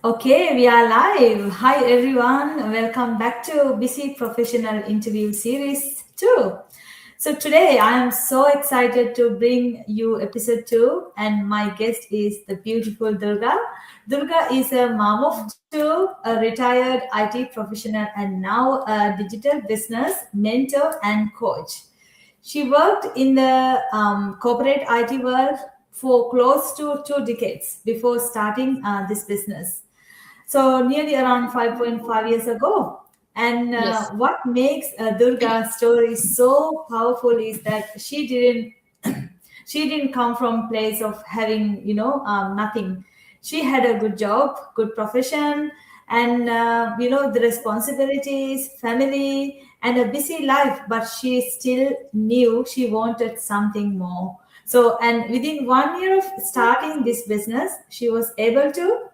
Okay, we are live. Hi everyone, welcome back to Busy Professional Interview Series 2. So today I am so excited to bring you episode 2 and my guest is the beautiful Durga. Durga is a mom of two, a retired IT professional and now a digital business mentor and coach. She worked in the corporate IT world for close to 2 decades before starting this business. So nearly around 5.5 years ago. And Yes. what makes Durga's story so powerful is that she didn't come from place of having nothing. She had a good job, good profession, and the responsibilities, family, and a busy life. But she still knew she wanted something more. So, and within 1 year of starting this business, she was able to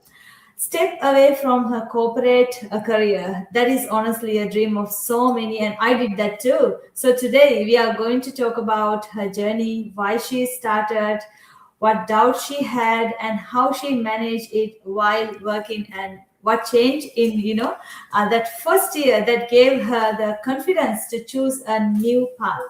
step away from her corporate career. That is honestly a dream of so many, and I did that too. So, today we are going to talk about her journey, why she started, what doubts she had, and how she managed it while working, and what changed in that first year that gave her the confidence to choose a new path.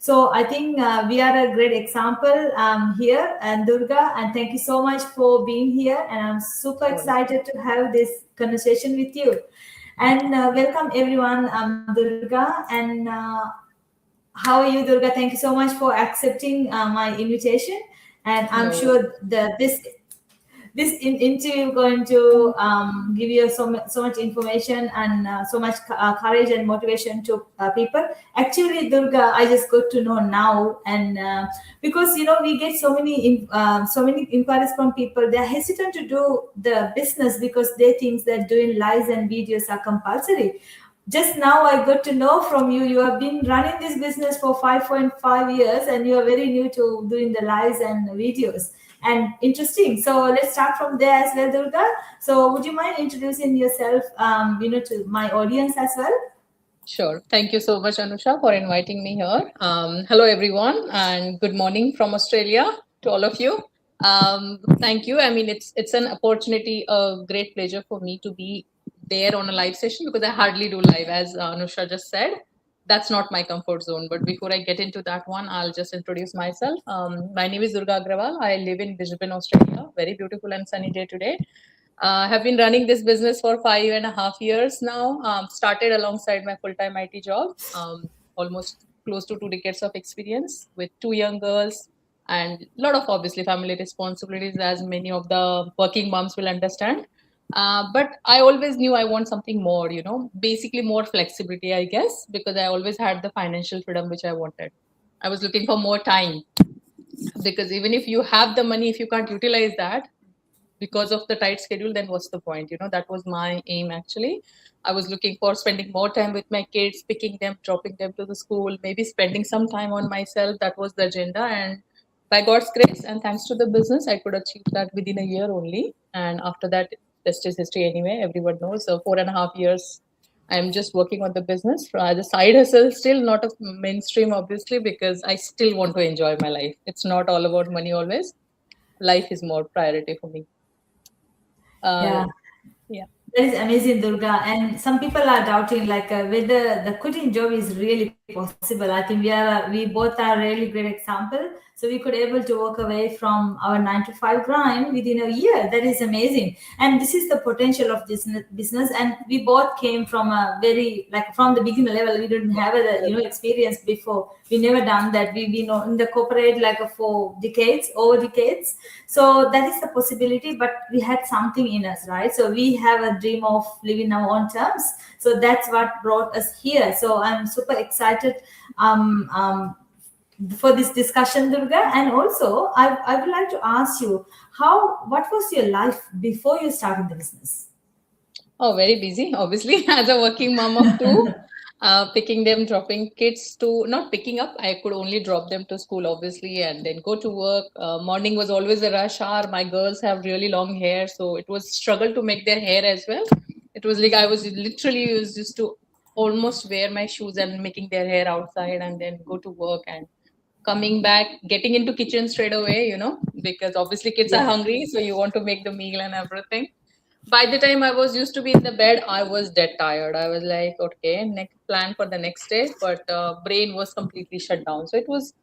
So I think we are a great example here, and Durga, and thank you so much for being here. And I'm super Sure. excited to have this conversation with you. And welcome everyone, Durga. And how are you, Durga? Thank you so much for accepting my invitation. And I'm No. sure that this interview going to give you so much information and so much courage and motivation to people. Actually, Durga, I just got to know now, and because we get so many inquiries from people. They're hesitant to do the business because they think that doing lives and videos are compulsory. Just now I got to know from you, you have been running this business for 5.5 years and you are very new to doing the lives and videos, and interesting. So let's start from there as well, Durga. So would you mind introducing yourself to my audience as well? Sure. Thank you so much, Anusha, for inviting me here. Hello, everyone, and good morning from Australia to all of you. Thank you. I mean, it's an opportunity, a great pleasure for me to be there on a live session because I hardly do live, as Anusha just said. That's not my comfort zone. But before I get into that one, I'll just introduce myself. My name is Durga Agrawal. I live in Brisbane, Australia. Very beautiful and sunny day today. Have been running this business for 5.5 years now. Started alongside my full-time IT job. Almost close to 2 decades of experience with two young girls and a lot of obviously family responsibilities, as many of the working moms will understand. But I always knew I want something more, basically more flexibility, I guess, because I always had the financial freedom which I wanted. I was looking for more time because even if you have the money, if you can't utilize that, because of the tight schedule, then what's the point? That was my aim actually. I was looking for spending more time with my kids, picking them, dropping them to the school, maybe spending some time on myself. That was the agenda. And by God's grace and thanks to the business, I could achieve that within a year only. And after that, rest is history anyway. Everyone knows. So 4.5 years, I'm just working on the business as a side hustle, still not a mainstream, obviously, because I still want to enjoy my life. It's not all about money always. Life is more priority for me. Yeah. Uh, yeah. That is amazing, Durga. And some people are doubting like whether the quitting job is really possible. I think we both are really great example. So we could able to walk away from our 9 to 5 grind within a year. That is amazing. And this is the potential of this business. And we both came from a very like from the beginner level. We didn't have a experience before. We never done that. We been in the corporate like for decades, over decades. So that is the possibility, but we had something in us, right? So we have a dream of living our own terms. So that's what brought us here. So I'm super excited um, um, for this discussion, Durga. And also, I would like to ask you, what was your life before you started the business? Oh, very busy, obviously, as a working mom of two. Picking them, dropping kids to not picking up. I could only drop them to school, obviously, and then go to work. Morning was always a rush hour. My girls have really long hair, so it was struggle to make their hair as well. It was like I was literally used to almost wear my shoes and making their hair outside, and then go to work and coming back, getting into kitchen straight away. Because obviously kids are Yeah. hungry, so you want to make the meal and everything. By the time I was used to be in the bed, I was dead tired. I was like, okay, next plan for the next day, but brain was completely shut down. So it was,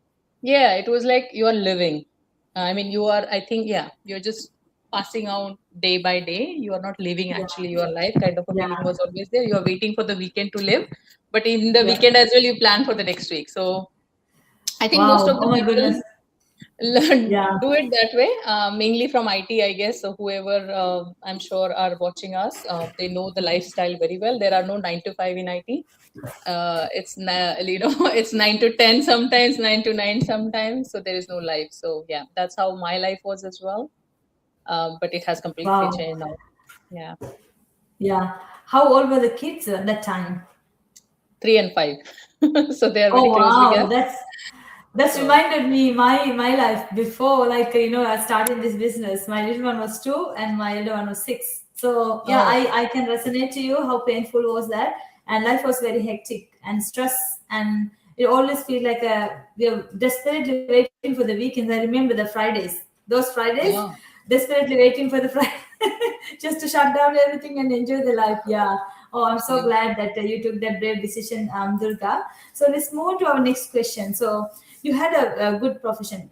yeah, it was like you are living. I mean, you are. I think, yeah, you're just passing out day by day. You are not living Yeah, actually your life. Kind of a yeah, feeling was always there. You are waiting for the weekend to live, but in the yeah. weekend as well, you plan for the next week. So I think most Wow. of Oh the my goodness. people learn Yeah. do it that way, mainly from IT, I guess. So whoever I'm sure are watching us, they know the lifestyle very well. There are no 9 to 5 in IT. It's 9 to 10 sometimes, 9 to 9 sometimes. So there is no life. So yeah, that's how my life was as well. But it has completely Wow. changed now. Yeah, Yeah. How old were the kids at that time? 3 and 5. So they are Oh very closely wow, gapped. that's So reminded me my life before, like I started this business. My little one was 2 and my elder one was 6. So yeah, oh I can resonate to you how painful was that, and life was very hectic and stress, and it always feel like we are desperately waiting for the weekends. I remember the Fridays, those Fridays, yeah, desperately waiting for the Friday just to shut down everything and enjoy the life. Yeah. Oh, I'm so yeah. glad that you took that brave decision, Durga. So let's move on to our next question. So you had a good profession,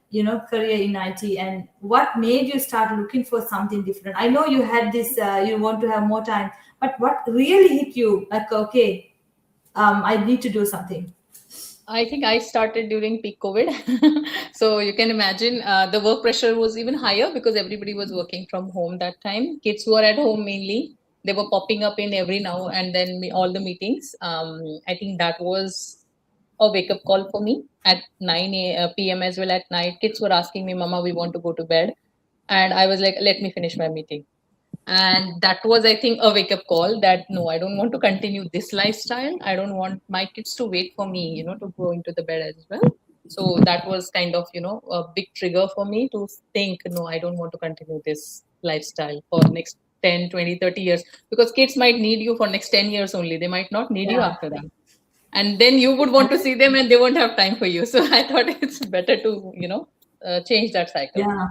career in IT, and what made you start looking for something different? I know you had this, you want to have more time, but what really hit you? Like, okay, I need to do something. I think I started during peak COVID. So you can imagine the work pressure was even higher because everybody was working from home that time. Kids who are at home mainly, they were popping up in every now and then all the meetings. I think that was a wake up call for me at 9 p.m. as well at night. Kids were asking me, Mama, we want to go to bed. And I was like, let me finish my meeting. And that was, I think, a wake up call that no, I don't want to continue this lifestyle. I don't want my kids to wait for me, to go into the bed as well. So that was kind of, a big trigger for me to think, no, I don't want to continue this lifestyle for next 10, 20, 30 years, because kids might need you for next 10 years only. They might not need you Yeah. after that. And then you would want to see them and they won't have time for you. So I thought it's better to, change that cycle. Yeah.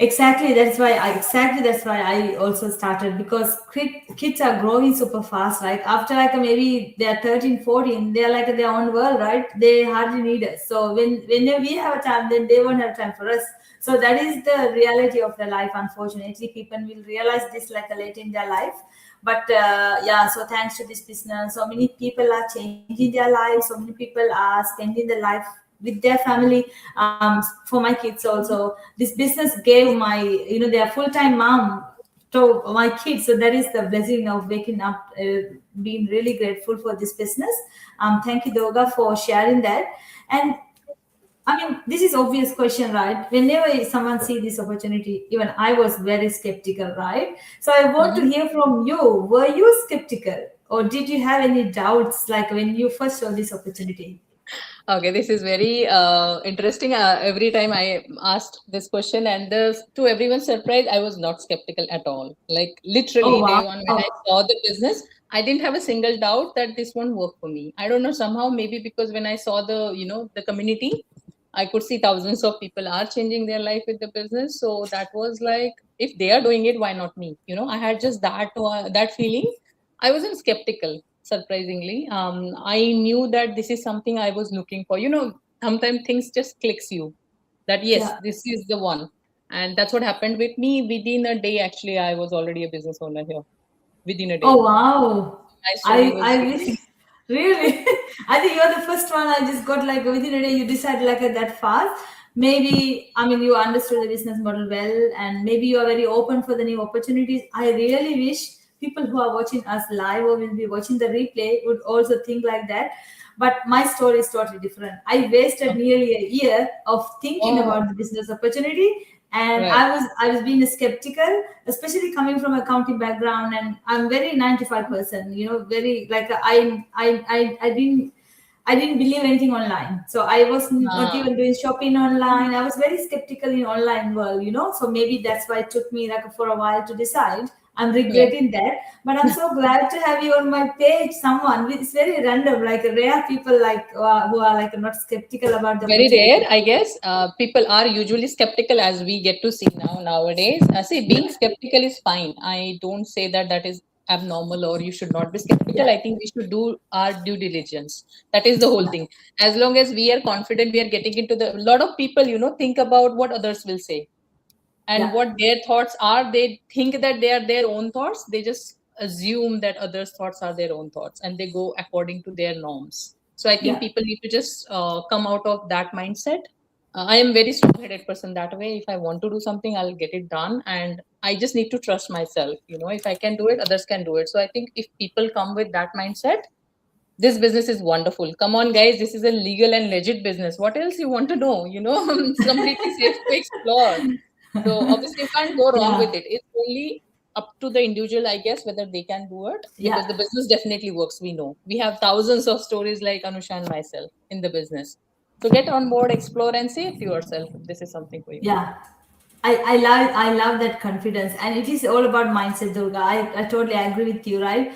Exactly, that's why I also started, because kids are growing super fast. Like after like maybe they're 13, 14, they're like their own world, right? They hardly need us. So whenever we have a time, then they won't have time for us. So that is the reality of the life. Unfortunately, people will realize this like a late in their life. But yeah, so thanks to this business, so many people are changing their lives. So many people are spending their life with their family. For my kids also, this business gave my, their full-time mom to my kids. So that is the blessing of waking up, being really grateful for this business. Thank you, Durga, for sharing that. And I mean, this is obvious question, right? Whenever someone see this opportunity, even I was very skeptical, right? So I want to Mhm. hear from you. Were you skeptical, or did you have any doubts, like when you first saw this opportunity? Okay, this is very interesting. Every time I asked this question, and to everyone's surprise, I was not skeptical at all. Like Oh literally, day wow. one, when I saw the business, I didn't have a single doubt that this won't work for me. I don't know, somehow, maybe because when I saw the community, I could see thousands of people are changing their life with the business. So that was like, if they are doing it, why not me? I had just that feeling. I wasn't skeptical, surprisingly. I knew that this is something I was looking for. Sometimes things just clicks you that yes, Yeah. this is the one. And that's what happened with me. Within a day, actually, I was already a business owner here. Within a Oh day. wow. My story I was wish, really. I think you're the first one. I just got like within a day you decided like that fast. Maybe, I mean, you understood the business model well, and maybe you are very open for the new opportunities. I really wish people who are watching us live or will be watching the replay would also think like that. But my story is totally different. I wasted nearly a year of thinking oh, about the business opportunity, and right. I was being skeptical, especially coming from accounting background, and I'm very 95%, very like I didn't believe anything online. So I was not Ah, even doing shopping online. I was very skeptical in online world. So maybe that's why it took me like for a while to decide. I'm Yeah. regretting that. But I'm so glad to have you on my page. Someone, it's very random, like rare people like who are like not skeptical about the Very rare, opportunity. I guess. People are usually skeptical, as we get to see nowadays. See, being skeptical is fine. I don't say that that is abnormal or you should not be skeptical. Yeah, I think we should do our due diligence. That is the whole yeah, thing. As long as we are confident, we are getting into the. A lot of people, think about what others will say and yeah, what their thoughts are. They think that they are their own thoughts. They just assume that others thoughts are their own thoughts, and they go according to their norms. So I think yeah, people need to just come out of that mindset. I am very strong headed person that way. If I want to do something, I'll get it done, and I just need to trust myself. If I can do it, others can do it. So I think if people come with that mindset, this business is wonderful. Come on, guys, this is a legal and legit business. What else you want to know? It's completely safe to explore. So obviously you can't go wrong with yeah, it. It's only up to the individual, I guess, whether they can do it, because yeah, the business definitely works. We know we have thousands of stories like Anusha and myself in the business. So get on board, explore, and see it to yourself if this is something for you. yeah. I love that confidence, and it is all about mindset, Durga. I totally agree with you, right?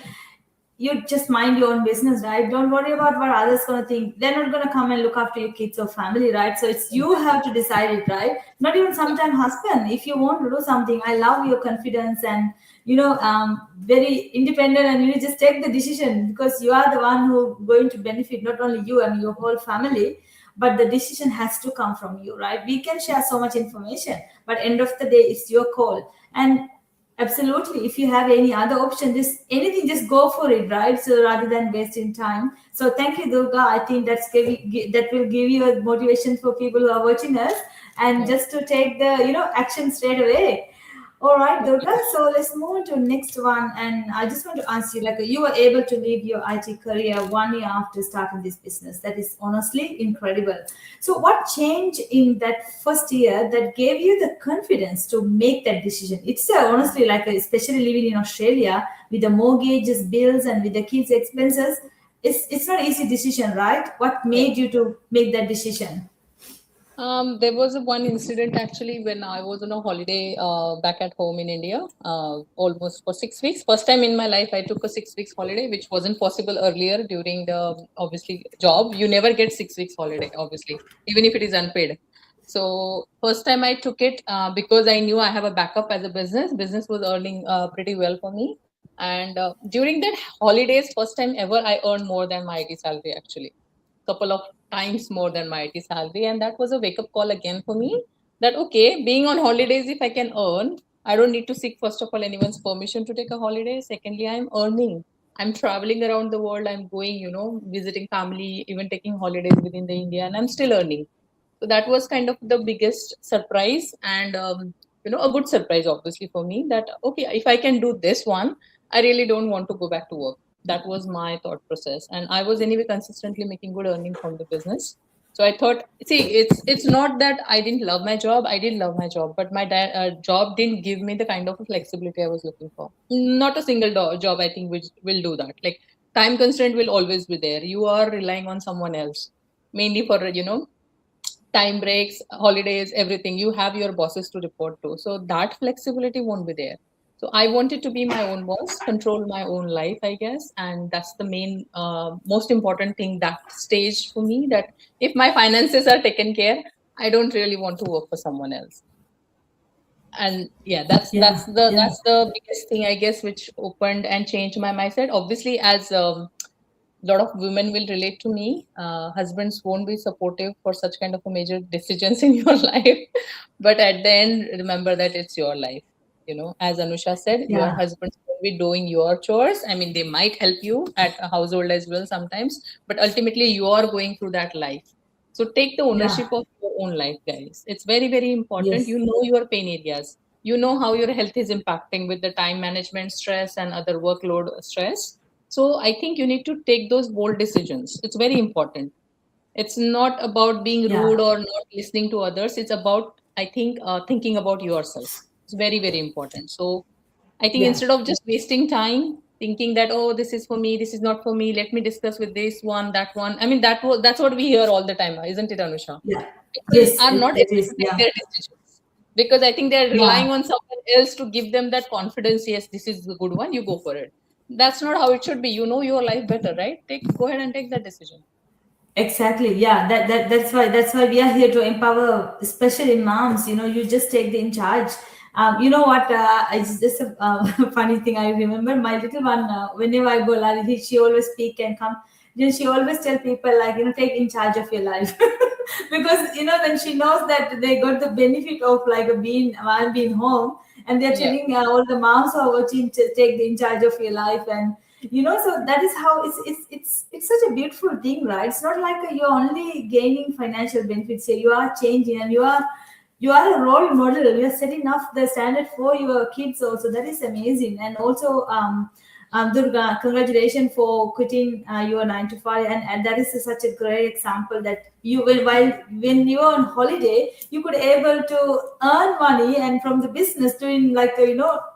You just mind your own business, right? Don't worry about what others gonna think. They're not gonna come and look after your kids or family, right? So it's you have to decide it, right? Not even sometime husband. If you want to do something, I love your confidence and very independent, and you just take the decision because you are the one who going to benefit not only you and your whole family, but the decision has to come from you, right? We can share so much information, but end of the day, it's your call. And absolutely. If you have any other option, just anything, just go for it, right? So rather than wasting time. So thank you, Durga. I think that will give you a motivation for people who are watching us, and Yeah. just to take the action straight away. All right, Durga. So let's move on to next one. And I just want to ask you, like, you were able to leave your IT career 1 year after starting this business. That is honestly incredible. So, what changed in that first year that gave you the confidence to make that decision? It's honestly like, especially living in Australia with the mortgages, bills, and with the kids' expenses. It's not easy decision, right? What Yeah. made you to make that decision? There was one incident actually when I was on a holiday back at home in India, almost for 6 weeks. First time in my life, I took a 6 weeks holiday, which wasn't possible earlier during the obviously job. You never get 6 weeks holiday, obviously, even if it is unpaid. So first time I took it because I knew I have a backup as a business. Business was earning pretty well for me, and during that holidays, first time ever, I earned more than my IT salary actually, couple of times more than my IT salary. And that was a wake up call again for me that, okay, being on holidays, if I can earn, I don't need to seek, first of all, anyone's permission to take a holiday. Secondly, I'm earning. I'm traveling around the world. I'm going, visiting family, even taking holidays within the India, and I'm still earning. So that was kind of the biggest surprise, and a good surprise, obviously, for me. That okay, if I can do this one, I really don't want to go back to work. That was my thought process, and I was anyway consistently making good earning from the business. So I thought, see, it's not that I didn't love my job. I did love my job, but my job didn't give me the kind of flexibility I was looking for. Not a single job, I think, which will do that. Like, time constraint will always be there. You are relying on someone else mainly for time breaks, holidays, everything. You have your bosses to report to. So that flexibility won't be there. So I wanted to be my own boss, control my own life, I guess. And that's the main, most important thing that stage for me, that if my finances are taken care, I don't really want to work for someone else. And yeah, that's Yeah, that's the yeah, that's the biggest thing, I guess, which opened and changed my mindset. Obviously, as lot of women will relate to me. Husbands won't be supportive for such kind of a major decisions in your life, but at the end, remember that it's your life. As Anusha said, your yeah, husband will be doing your chores. I mean, they might help you at a household as well sometimes, but ultimately, you are going through that life. So take the ownership yeah. of your own life, guys. It's very, very important. Yes, You know your pain areas. You know how your health is impacting with the time management stress and other workload stress. So I think you need to take those bold decisions. It's very important. It's not about being rude yeah, or not listening to others. It's about, I think, thinking about yourself. It's very, very important. So I think yeah, instead of just wasting time thinking that, oh, this is for me, this is not for me, let me discuss with this one, that one. I mean, that's what we hear all the time, isn't it, Anusha? yeah. People Yes, are not it able is. to take Yeah, their decisions because I think they're Yeah. relying on someone else to give them that confidence. Yes, this is the good one. You go for it. That's not how it should be. You know your life better, right? Go ahead and take that decision. Exactly. Yeah. That's why we are here to empower, especially moms. You just take the in charge. You know what? It's just a funny thing. I remember my little one. Whenever I go live, she always speak and come. Then she always tell people like, take in charge of your life, because then she knows that they got the benefit of like being while being home, and they're Yeah, telling all the moms who are watching to take the in charge of your life. And so that is how it's such a beautiful thing, right? It's not like you're only gaining financial benefits here. You are changing, and you are a role model. You're setting up the standard for your kids also. That is amazing. And also, Durga, congratulations for quitting your 9 to 5, and that is such a great example that when you were on holiday, you could able to earn money and from the business doing like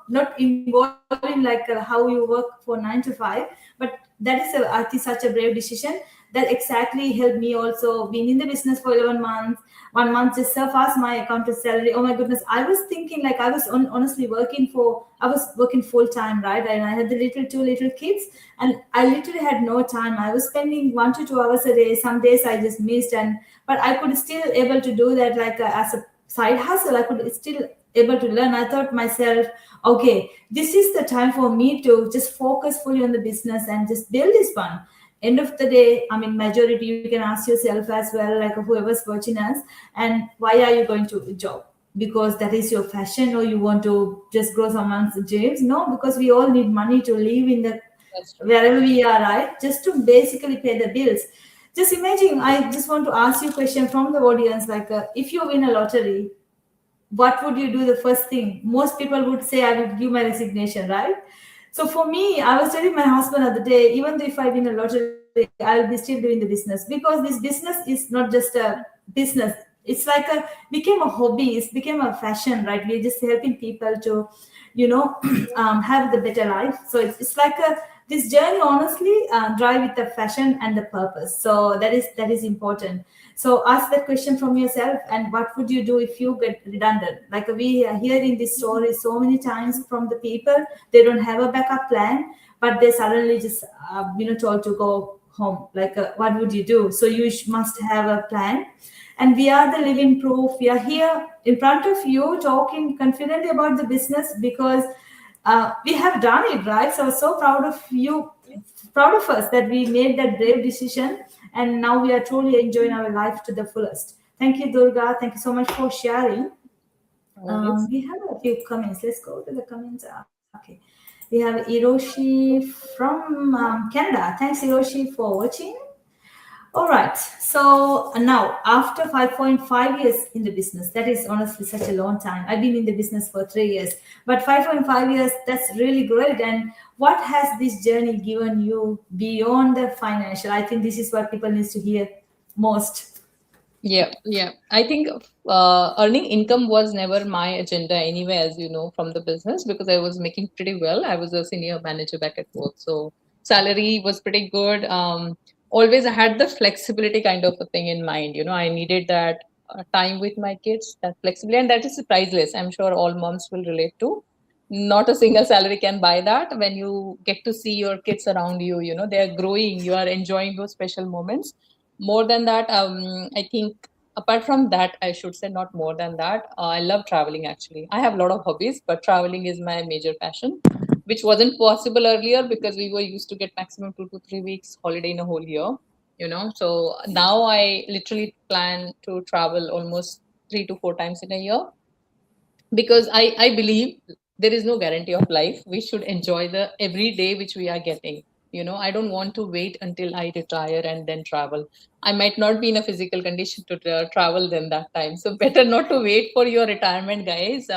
not involving like how you work for 9 to 5, but that is I think such a brave decision that exactly helped me also being in the business for 11 months. 1 month just surpassed my accountant salary. Oh my goodness, I was thinking like I was honestly I was working full time, right? And I had the two little kids, and I literally had no time. I was spending 1 to 2 hours a day. Some days I just missed, and but I could still able to do that like as a side hustle. I could still able to learn. I thought myself, okay, this is the time for me to just focus fully on the business and just build this one. End of the day, I mean, majority, you can ask yourself as well, like whoever's watching us, and why are you going to a job? Because that is your fashion, or you want to just grow someone's dreams? No, because we all need money to live in the that's true. wherever we are, right? Just to basically pay the bills. Just imagine, I just want to ask you a question from the audience, like if you win a lottery, what would you do? The first thing most people would say, I would give my resignation, right? So for me, I was telling my husband the other day, even though if I win a lottery, I'll be still doing the business, because this business is not just a business. It's like a became a hobby. It's became a fashion, right? We're just helping people to, have the better life. So it's like this journey, honestly, drive with the fashion and the purpose. So that is important. So ask that question from yourself, and what would you do if you get redundant? Like we are hearing this story so many times from the people, they don't have a backup plan, but they suddenly just told to go home. Like what would you do? So you must have a plan, and we are the living proof. We are here in front of you talking confidently about the business because we have done it, right? So proud of you, proud of us that we made that brave decision, and now we are truly enjoying our life to the fullest. Thank you, Durga. Thank you so much for sharing. No worries. We have a few comments. Let's go to the comments. Okay. We have Hiroshi from Canada. Thanks, Hiroshi, for watching. All right. So now, after 5.5 years in the business, that is honestly such a long time. I've been in the business for 3 years, but 5.5 years, that's really great. And what has this journey given you beyond the financial? I think this is what people need to hear most. Yeah, yeah. I think earning income was never my agenda anyway, as you know, from the business, because I was making pretty well. I was a senior manager back at work, so salary was pretty good. Always I had the flexibility kind of a thing in mind. I needed that time with my kids, that flexibility, and that is priceless. I'm sure all moms will relate to. Not a single salary can buy that. When you get to see your kids around you, they are growing. You are enjoying those special moments. More than that, I think apart from that, I should say not more than that, I love traveling. Actually, I have a lot of hobbies, but traveling is my major passion, which wasn't possible earlier because we were used to get maximum 2 to 3 weeks holiday in a whole year. So now I literally plan to travel almost 3 to 4 times in a year, because I believe there is no guarantee of life. We should enjoy the every day which we are getting. I don't want to wait until I retire and then travel. I might not be in a physical condition to travel then that time, so better not to wait for your retirement, guys.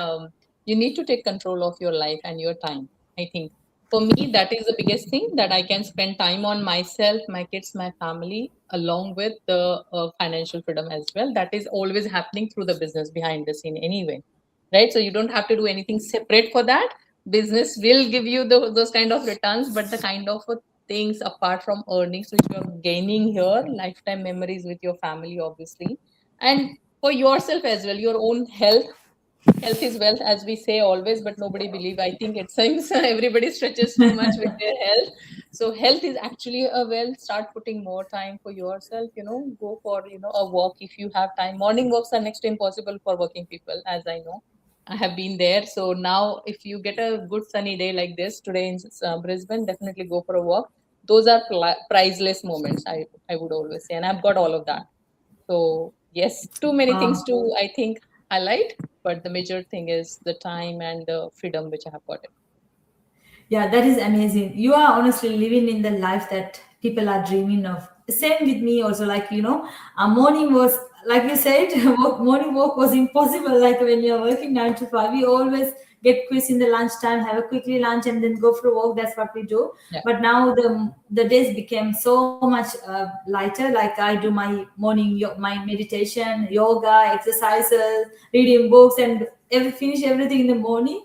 You need to take control of your life and your time. I think for me that is the biggest thing, that I can spend time on myself, my kids, my family, along with the financial freedom as well. That is always happening through the business behind the scene anyway, right? So you don't have to do anything separate for that. Business will give you those kind of returns, but the kind of things apart from earnings which you are gaining here, lifetime memories with your family, obviously, and for yourself as well, your own health, Health is wealth, as we say always, but nobody believe. I think it seems everybody stretches too much with their health. So health is actually a wealth. Start putting more time for yourself. Go for a walk if you have time. Morning walks are next to impossible for working people, as I know. I have been there. So now, if you get a good sunny day like this today in Brisbane, definitely go for a walk. Those are priceless moments. I would always say, and I've got all of that. So yes, too many things Wow. to I think highlight, but the major thing is the time and the freedom which I have got it. Yeah, that is amazing. You are honestly living in the life that people are dreaming of. Same with me also. Like a morning was like you said, morning walk was impossible. Like when you're working 9 to 5, we always get quiz in the lunchtime, have a quickly lunch, and then go for a walk. That's what we do. Yeah. But now the days became so much lighter. Like I do my morning, my meditation, yoga, exercises, reading books, and finish everything in the morning,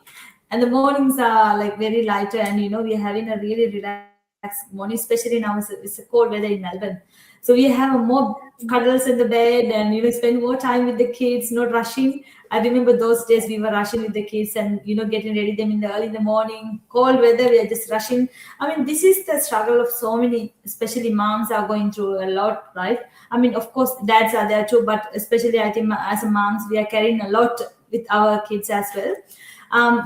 and the mornings are like very lighter, and we're having a really relaxed morning, especially now it's a cold weather in Melbourne. So we have a more cuddles in the bed, and spend more time with the kids, not rushing. I remember those days we were rushing with the kids, and getting ready them in the early in the morning, cold weather, we are just rushing. I mean, this is the struggle of so many, especially moms are going through a lot, right? I mean, of course dads are there too, but especially I think as a moms we are carrying a lot with our kids as well.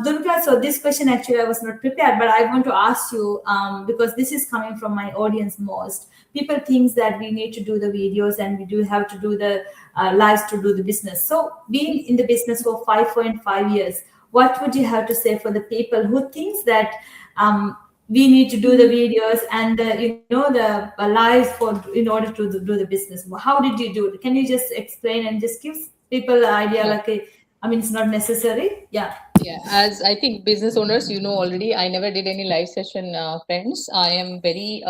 Durga, so this question actually I was not prepared, but I want to ask you, because this is coming from my audience most. People think that we need to do the videos and we do have to do the lives to do the business. So being in the business for 5.5 years, what would you have to say for the people who thinks that we need to do the videos and the lives for in order to do the business? How did you do it? Can you just explain and just give people an idea, Yeah. like I mean, it's not necessary. Yeah. Yeah, as I think business owners, already, I never did any live session, friends. I am very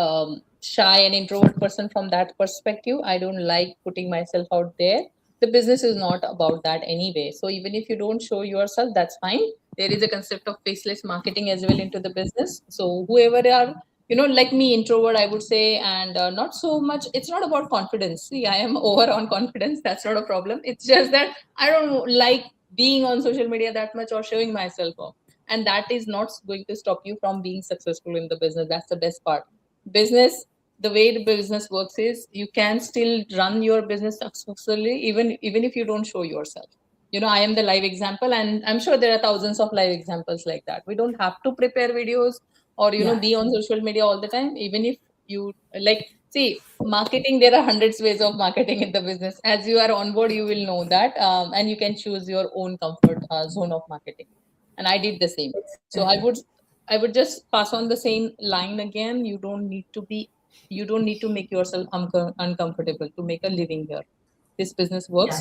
shy and introvert person from that perspective. I don't like putting myself out there. The business is not about that anyway. So even if you don't show yourself, that's fine. There is a concept of faceless marketing as well into the business. So whoever are, like me, introvert, I would say, and not so much. It's not about confidence. See, I am over on confidence. That's not a problem. It's just that I don't like being on social media that much or showing myself off, and that is not going to stop you from being successful in the business. That's the best part. Business, the way the business works is you can still run your business successfully even if you don't show yourself. I am the live example, and I'm sure there are thousands of live examples like that. We don't have to prepare videos or Yeah. be on social media all the time. Even if you like, see, marketing, there are hundreds ways of marketing in the business. As you are on board, you will know that, and you can choose your own comfort zone of marketing. And I did the same. So Exactly. I would just pass on the same line again. You don't need to make yourself uncomfortable to make a living here. This business Yeah. works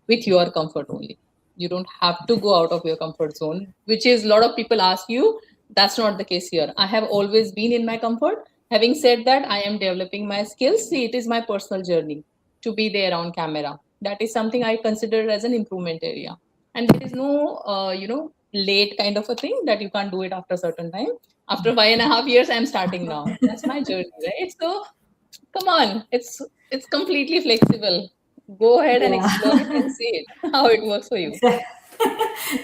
with your comfort only. You don't have to go out of your comfort zone, which is a lot of people ask you. That's not the case here. I have always been in my comfort. Having said that, I am developing my skills. See, it is my personal journey to be there on camera. That is something I consider as an improvement area. And there is no, late kind of a thing that you can't do it after a certain time. After 5.5 years, I'm starting now. That's my journey, right? So come on, it's completely flexible. Go ahead and explore it Yeah. and see it how it works for you. Exactly.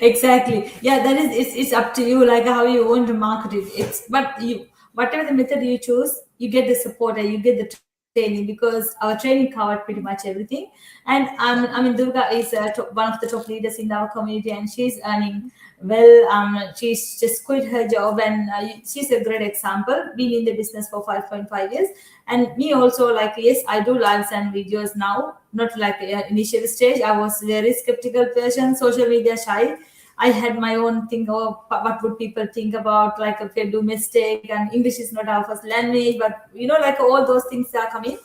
Exactly. Yeah, that is it's up to you, like how you want to market it. It's but you whatever the method you choose, you get the support and you get the training, because our training covered pretty much everything. And I Yeah. mean, Durga is one of the top leaders in our community, and she's earning well. She's just quit her job, and she's a great example. Been in the business for 5.5 years, and me also. Like yes, I do lives and videos now. Not like initial stage. I was very skeptical person, social media shy. I had my own thing. Oh, what would people think about? Like if I do mistake, and English is not our first language, but like all those things are coming.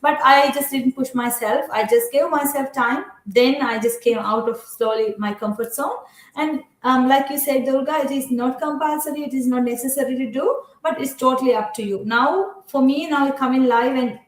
But I just didn't push myself. I just gave myself time. Then I just came out of slowly my comfort zone. And like you said, Durga, it is not compulsory. It is not necessary to do, but it's totally up to you. Now, for me, now I come in live, and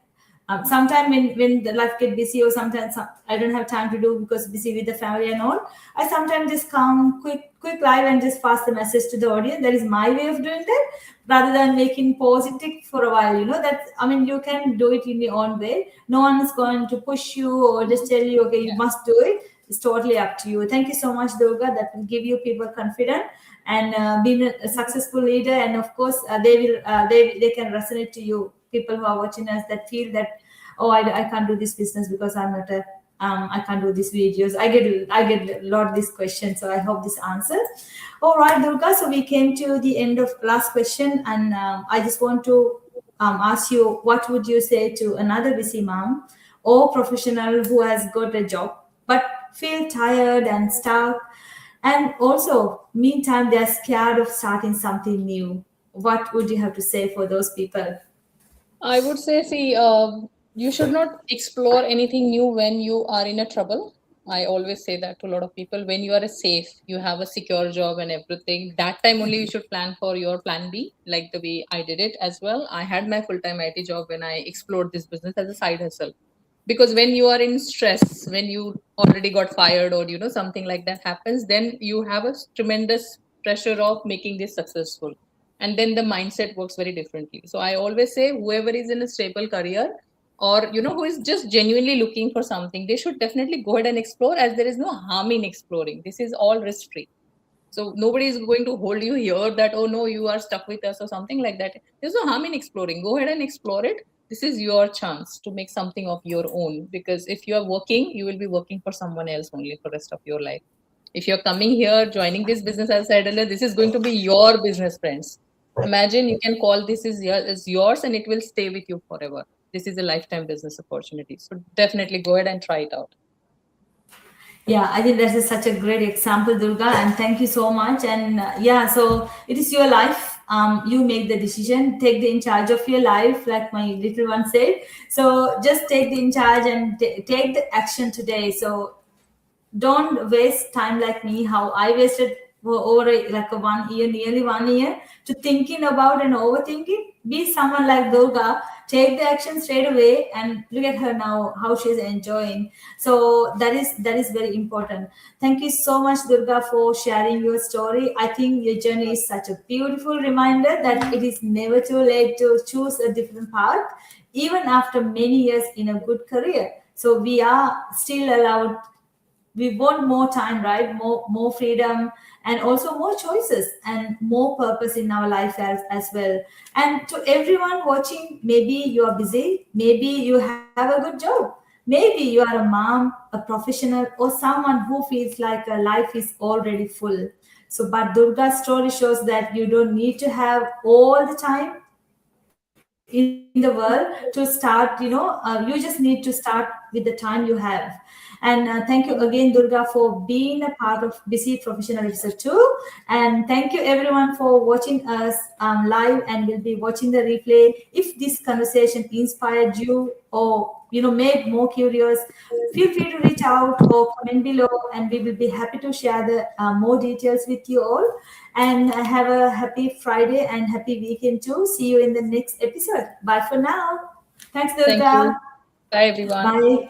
sometimes when the life get busy, or sometimes I don't have time to do because busy with the family and all, I sometimes just come quick live and just pass the message to the audience. That is my way of doing that, rather than making pause it take for a while. That I mean, you can do it in your own way. No one is going to push you or just tell you, okay, you Yeah. must do it. It's totally up to you. Thank you so much, Durga. That will give you people confidence and being a successful leader. And of course, they can resonate to you. People who are watching us that feel that, oh, I can't do this business because I'm not a I can't do these videos. I get a lot this question, so I hope this answers. All right, Durga. So we came to the end of last question, and I just want to ask you, what would you say to another busy mom or professional who has got a job but feel tired and stuck, and also meantime they're scared of starting something new? What would you have to say for those people? I would say, see, you should not explore anything new when you are in a trouble. I always say that to a lot of people. When you are a safe, you have a secure job and everything. That time only you should plan for your plan B, like the way I did it as well. I had my full time IT job when I explored this business as a side hustle. Because when you are in stress, when you already got fired or something like that happens, then you have a tremendous pressure of making this successful, and then the mindset works very differently. So I always say, whoever is in a stable career, or who is just genuinely looking for something, they should definitely go ahead and explore, as there is no harm in exploring. This is all risk free. So nobody is going to hold you here that, oh no, you are stuck with us or something like that. There's no harm in exploring. Go ahead and explore it. This is your chance to make something of your own. Because if you are working, you will be working for someone else only for the rest of your life. If you're coming here, joining this business, as I said earlier, this is going to be your business, friends. Imagine you can call this is yours, and it will stay with you forever. This is a lifetime business opportunity. So definitely go ahead and try it out. Yeah, I think that is such a great example, Durga, and thank you so much. And yeah, so it is your life. You make the decision, take the in charge of your life, like my little one said. So just take the in charge and take the action today. So don't waste time like me, how I wasted over like a 1 year, nearly 1 year, to thinking about and overthinking. Be someone like Durga, take the action straight away, and look at her now, how she's enjoying. So that is very important. Thank you so much, Durga, for sharing your story. I think your journey is such a beautiful reminder that it is never too late to choose a different path, even after many years in a good career. So we are still allowed, we want more time, right? More freedom, and also more choices and more purpose in our life as well. And to everyone watching, maybe you are busy, maybe you have a good job, maybe you are a mom, a professional, or someone who feels like a life is already full. So but Durga's story shows that you don't need to have all the time in the world to start, you just need to start with the time you have. And thank you again, Durga, for being a part of Busy Professional episode 2. And thank you everyone for watching us live, and will be watching the replay. If this conversation inspired you, or made more curious, feel free to reach out or comment below, and we will be happy to share the more details with you all. And have a happy Friday and happy weekend too. See you in the next episode. Bye for now. Thanks, Thank you. Durga. Bye, everyone. Bye.